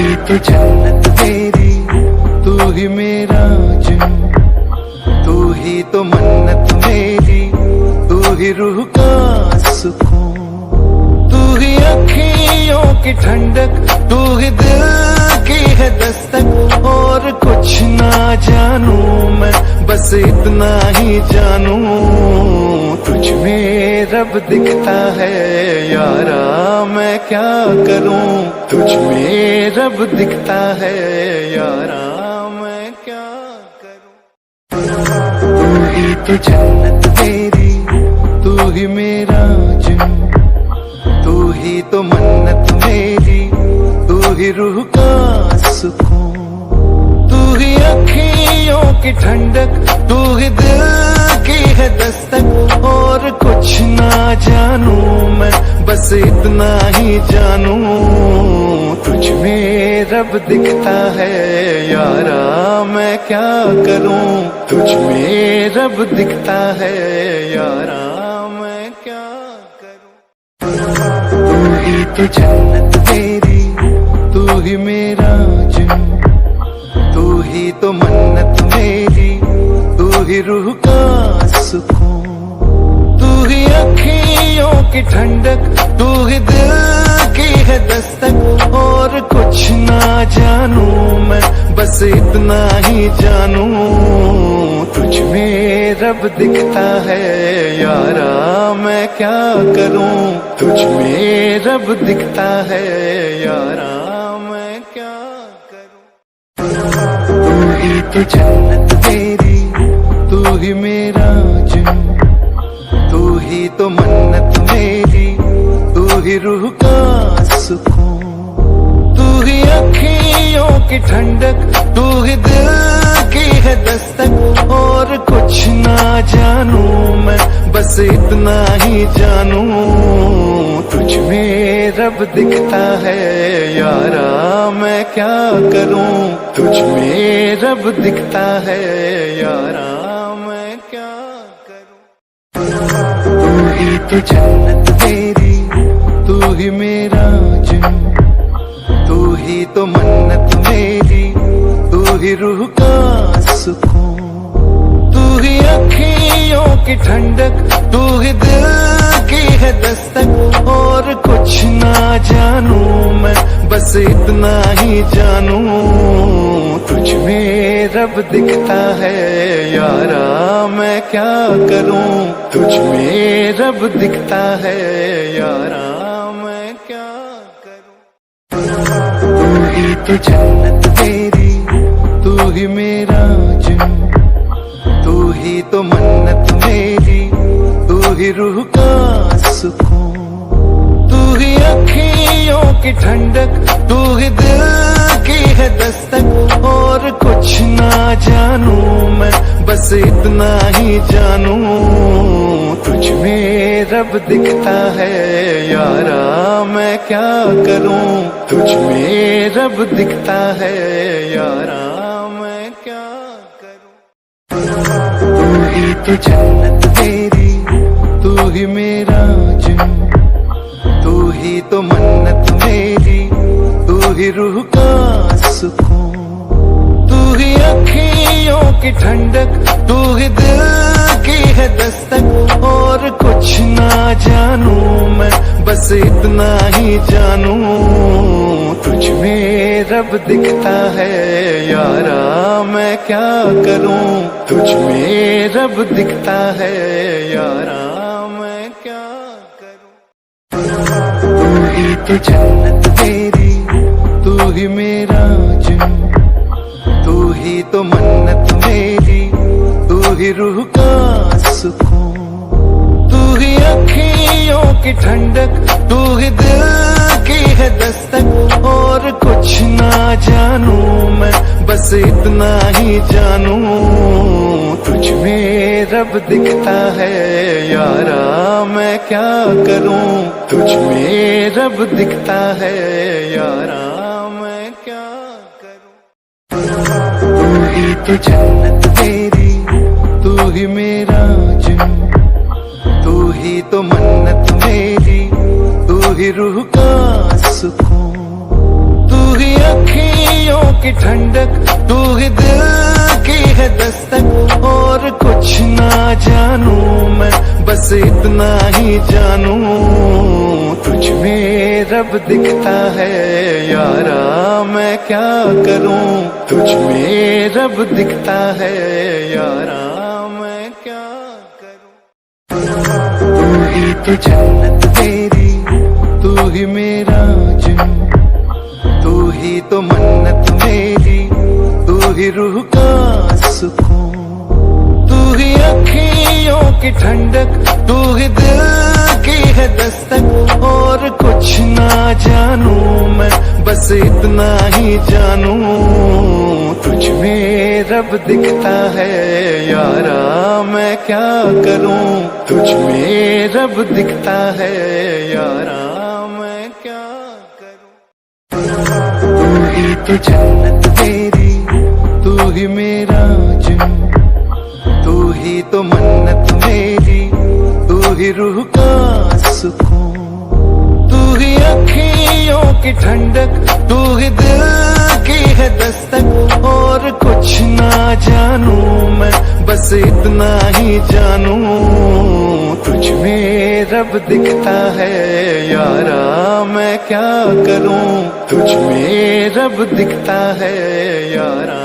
ही तो जन्नत मेरी, तू ही मेरा जुनून, तू ही तो मन्नत मेरी, तू ही रूह का सुकून, तू ही अखियों की ठंडक, तू ही दिल की है दस्तक। और कुछ ना जानू मैं, बस इतना ही जानू, तुझ में रब दिखता है यारा, मैं क्या करूं। तुझ में रब दिखता है यारा, मैं क्या करूं। तू ही तो जन्नत मेरी, तू ही मेरा जुनून, तू ही तो मन्नत मेरी, तू ही रूह का सुकून, तू ही अखियों की ठंडक, तू ही दिल की है दस्तक। और कुछ ना जानू मैं, बस इतना ही जानू, तुझ में रब दिखता है यारा, मैं क्या करूं। तुझ में रब दिखता है यारा, मैं क्या करूं। तू ही तो जन्नत मेरी, तू ही मेरा जुनून, तू ही तो मन्नत मेरी, तू ही रूह का सुकून, तू ही अखियों की ठंडक, तू ही दिल की है दस्तक। और कुछ ना जानू मैं, बस इतना ही जानू, तुझ में रब दिखता है यारा, मैं क्या करूं। तुझ में रब दिखता है यारा, मैं क्या करूं। तू ही तो जन्नत मेरी, तू ही मेरा जुनून, तू ही तो मन्नत मेरी, तू ही रूह का सुकून, तू ही अखियों की ठंडक, तू ही दिल की है दस्तक। और कुछ ना जानू मैं, बस इतना ही जानू, तुझ में रब दिखता है यारा, मैं क्या करूं। तुझ में रब दिखता है यारा, मैं क्या करूं। तू ही तो जन्नत मेरी, तू ही मेरा जुनून, तू ही तो मन्नत मेरी, तू ही रूह का सुकून, तू ही अखियों की ठंडक, तू ही दिल की है दस्तक। और कुछ ना जानू मैं, बस इतना ही जानू, तुझ में रब दिखता है यारा, मैं क्या करूं। तुझ में रब दिखता है यारा, मैं क्या करूं। तू ही तो जन्नत मेरी, तू ही मेरा जुनून, तू ही तो मन्नत मेरी, तू ही रूह का सुकून, तू ही अखियों की ठंडक, तू ही दिल की है दस्तक। और कुछ ना जानू मैं, बस इतना ही जानू, तुझ में रब दिखता है यारा, मैं क्या करूं। तुझ में रब दिखता है यारा, मैं क्या करूं। तू ही तो जन्नत मेरी, तू ही मेरा जुनून, तू ही तो मन्नत मेरी, तू ही रूह का सुकून, तू ही अखियों की ठंडक, तू ही दिल की है दस्तक। और कुछ ना जानू मैं, बस इतना ही जानू, तुझ में रब दिखता है यारा, मैं क्या करूं। तुझ में रब दिखता है यारा, मैं क्या करूं। तू ही तो जन्नत मेरी, तू ही मेरा जुनून, तू ही तो मन्नत मेरी, तू ही रूह का सुकून, तू ही अखियों की ठंडक, तू ही दिल की है दस्तक। और कुछ ना जानू मैं, बस इतना ही जानू, तुझ में रब दिखता है यारा, मैं क्या करूं। तुझ में रब दिखता है यारा, मैं क्या करूं। तू ही तो जन्नत मेरी, तू ही मेरा जुनून, तू ही तो मन्नत मेरी, तू ही रूह का सुकून, तू ही अखियों की ठंडक, तू ही दिल की है दस्तक। और कुछ ना जानू मैं, बस इतना ही जानू, तुझ में रब दिखता है यारा, मैं क्या करूं। तुझ में रब दिखता है यारा, मैं क्या करूं। तू ही तो जन्नत मेरी, तू ही मेरा जुनून, तू ही तो मन्नत मेरी, तू ही रूह का सुकून। तू ही अखियों की ठंडक, तू ही दिल की है दस्तक। और कुछ ना जानू मैं, बस इतना ही जानू, तुझ में रब दिखता है यारा, मैं क्या करूं। तुझ में रब दिखता है यारा, मैं क्या करूं। तू ही तो जन्नत मेरी, तू ही मेरा जुनून, तू ही तो मन्नत मेरी, तू ही रूह का सुकून। तू ही अखियों की ठंडक, तू ही दिल की है दस्तक। और कुछ ना जानू मैं, बस इतना ही जानू, तुझ में रब दिखता है यारा, मैं क्या करूं। तुझ में रब दिखता है यारा।